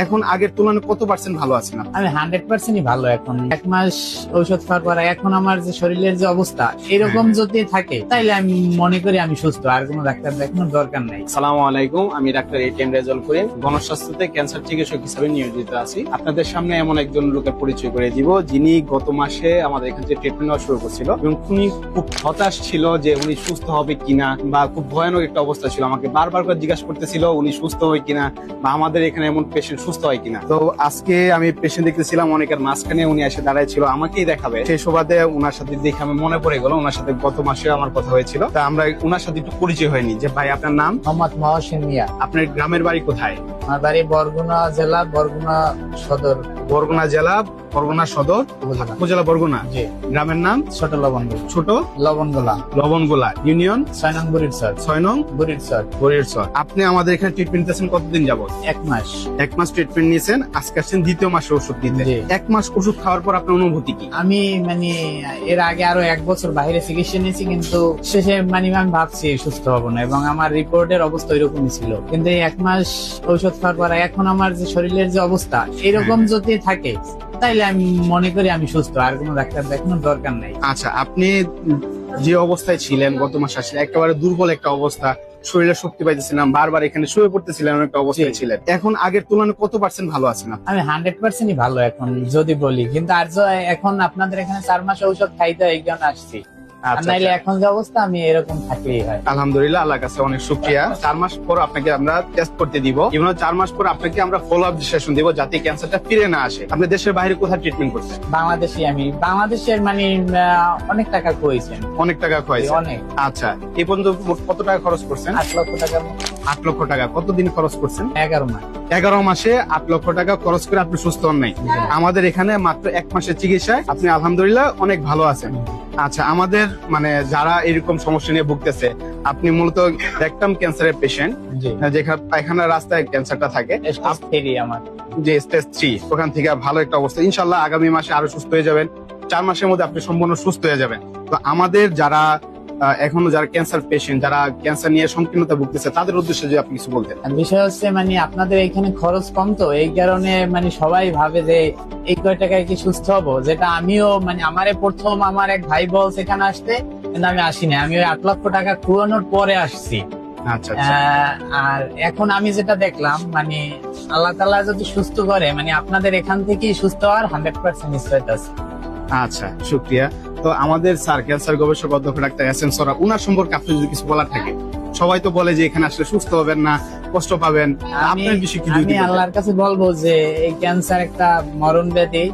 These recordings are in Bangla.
এখন আগের তুলনায় কত পার্সেন্ট ভালো আছেন আপনি? আমি 100%ই ভালো এখন। 1 মাস ঔষধ খাওয়ার পর এখন আমার যে শরীরের যে অবস্থা এরকম যদি থাকে তাইলে আমি মনে করি আমি সুস্থ, আর কোনো ডাক্তার দেখানোর দরকার নাই। আসসালামু আলাইকুম, আমি doctor ATM Rezaul Karim, গণস্বাস্থ্যতে cancer চিকিৎসক হিসেবে নিয়োজিত আছি। আপনাদের সামনে এমন একজন লোকের পরিচয় করে দিব যিনি গত মাসে আমাদের এখানে ট্রিটমেন্ট নেওয়া শুরু করছিল এবং উনি খুব হতাশ ছিল যে উনি সুস্থ হবে কিনা, বা খুব ভয়ানক একটা অবস্থা ছিল। আমাকে বারবার করে জিজ্ঞাসা করতেছিল উনি সুস্থ হয় কিনা, বা আমাদের এখানে এমন পেশেন্ট সুস্থ হয় কিনা। তো আজকে আমি পেশেন্ট দেখতেছিলাম, অনেকের মাঝখানে উনি এসে দাঁড়ায় ছিল, আমাকেই দেখাবে। সেই সুবাদে ওনার সাথে দেখে আমি মনে পড়ে গেল ওনার সাথে গত মাসে আমার কথা হয়েছিল। তা আমরা ওনার সাথে একটু পরিচয় হয়নি। যে ভাই, আপনার নাম? মোহাম্মদ মহসিন মিয়া। আপনার গ্রামের বাড়ি কোথায়? আমার বাড়ি বরগুনা জেলা, বরগুনা সদর। বরগুনা জেলা, বরগুনা সদর উপজেলা, বরগুনা। জি। গ্রামের নাম? ছোট লবণগোলা। ছোট লবণগোলা। লবণগোলা ইউনিয়ন, 6 নং বুড়িরচর। 6 নং বুড়িরচর। বরিরচর। আপনি আমাদের এখানে ট্রিটমেন্ট নিতেছেন কতদিন যাবত? 1 মাস। 1 মাস ট্রিটমেন্ট নিয়েছেন, আজকে আসছেন দ্বিতীয় মাসে ওষুধ নিতে। জি। 1 মাস ওষুধ খাওয়ার পর আপনার অনুভূতি কি? আমি এর আগে আরো 1 বছর বাইরে চিকিৎসা নিয়েছি, কিন্তু শেষে আমি ভাবছি সুস্থ হব না, এবং আমার রিপোর্টের অবস্থা ওইরকমই ছিল। কিন্তু এই 1 মাস ঔষধ খাওয়ার পর এখন আমার যে শরীরের যে অবস্থা এরকম যদি থাকে তাইলে আমি মনে করি আমি সুস্থ, আর কোনো ডাক্তার দেখানোর দরকার নাই। আচ্ছা, আপনি যে অবস্থায় ছিলেন গত মাসে আসলে একেবারে দুর্বল একটা অবস্থা, শরীরে শক্তি পাইতেছিলাম, বারবার এখানে শুয়ে পড়তেছিলেন, একটা অবস্থায় ছিলেন। এখন আগের তুলনায় কত পার্সেন্ট ভালো আছেন আপনি? আমি 100%ই ভালো এখন যদি বলি, কিন্তু আর এখন আপনাদের এখানে 4 মাস ঔষধ খাইতে এই কারণে আসছি। আর নাইলে এখন যে অবস্থা আমি এরকম থাকলেই হয়। আলহামদুলিল্লাহ, আল্লাহর কাছে অনেক শুকরিয়া। 4 মাস পর আপনাকে আমরা টেস্ট করতে দিব, এবং 4 মাস পর আপনাকে আমরা ফলো আপ সেশন দিব যাতে ক্যান্সারটা ফিরে না আসে। আপনি দেশের বাইরে কোথায় ট্রিটমেন্ট করছেন? আমি বাংলাদেশের অনেক টাকা খোয়াইছেন। অনেক টাকা খোয়াইছেন? অনেক। আচ্ছা, এই পর্যন্ত মোট কত টাকা খরচ করছেন? 8 লক্ষ টাকা। 8 লক্ষ টাকা। কতদিন খরচ করছেন? 11 মাস। 11 মাসে 8 লক্ষ টাকা খরচ করে আপনি সুস্থ হন নাই। আমাদের এখানে মাত্র 1 মাসের চিকিৎসায় আপনি আলহামদুলিল্লাহ অনেক ভালো আছেন। আচ্ছা, আমাদের এযারা এরকম সমস্যা নিয়ে ভুগতেছে, আপনি মূলত রেকটাম ক্যান্সারের পেশেন্ট, যেখানে পায়খানার রাস্তায় ক্যান্সারটা থাকে, স্টেজ 3 আমার। যে স্টেজ 3, ওখান থেকে ভালো একটা অবস্থা। ইনশাল্লাহ আগামী মাসে আরো সুস্থ হয়ে যাবেন। 4 মাসের মধ্যে আপনি সম্পূর্ণ সুস্থ হয়ে যাবেন। তো আমাদের যারা এখনো যারা ক্যান্সার পেশেন্ট, যারা ক্যান্সার নিয়ে সংকীর্ণতা ভুগতেছে, তাদের উদ্দেশ্যে যদি আপনি কিছু বলতেন। বিষয় হচ্ছে আপনাদের এখানে খরচ কম, তো এই কারণে সবাই ভাবে যে এই কয় টাকায় কি সুস্থ হবো, যেটা আমিও আমারে প্রথম আমার এক ভাই বলছে এখানে আসতে, কিন্তু আমি আসিনি। আমি ওই 8 লক্ষ টাকা কুয়ানোর পরে আসছি। আচ্ছা। আর এখন আমি যেটা দেখলাম আল্লাহ তাআলা যদি সুস্থ করে আপনাদের এখান থেকেই সুস্থ হওয়ার 100% নিশ্চয়তা আছে। আচ্ছা, শুক্রিয়া। তো আমাদের স্যার ক্যান্সার গবেষক অধ্যক্ষ ডাক্তার এসএম সরা, উনার সম্পর্কে আপনি যদি কিছু বলার থাকে। সবাই তো বলে যে এখানে আসলে সুস্থ হবেন না, কষ্ট পাবেন, আপনার বিষয়ে কি? আমি আল্লাহর কাছে বলবো যে এই ক্যান্সার একটা মরণ ব্যাধি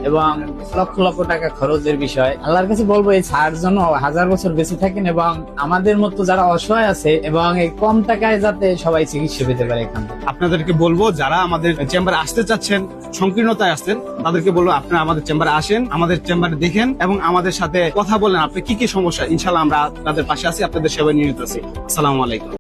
এবং লক্ষ লক্ষ টাকা খরচের বিষয়। আল্লাহর কাছে বলবো এই ছাড় জন্য 1000 বছর বেঁচে থাকেন, এবং আমাদের মতো যারা অসহায় আছে এবং এই কম টাকায় যাতে সবাই চিকিৎসা পেতে পারে এখান থেকে। আপনাদেরকে বলবো যারা আমাদের চেম্বারে আসতে চাচ্ছেন, সংকীর্ণতায় আসছেন, তাদেরকে বলবো আপনারা আমাদের চেম্বারে আসেন, আমাদের চেম্বারে দেখেন এবং আমাদের সাথে কথা বলেন। আপনি কি কি সমস্যা, ইনশাল্লাহ আমরা তাদের পাশে আছি, আপনাদের সেবায় নিয়োজিত আছি। আসসালামু আলাইকুম।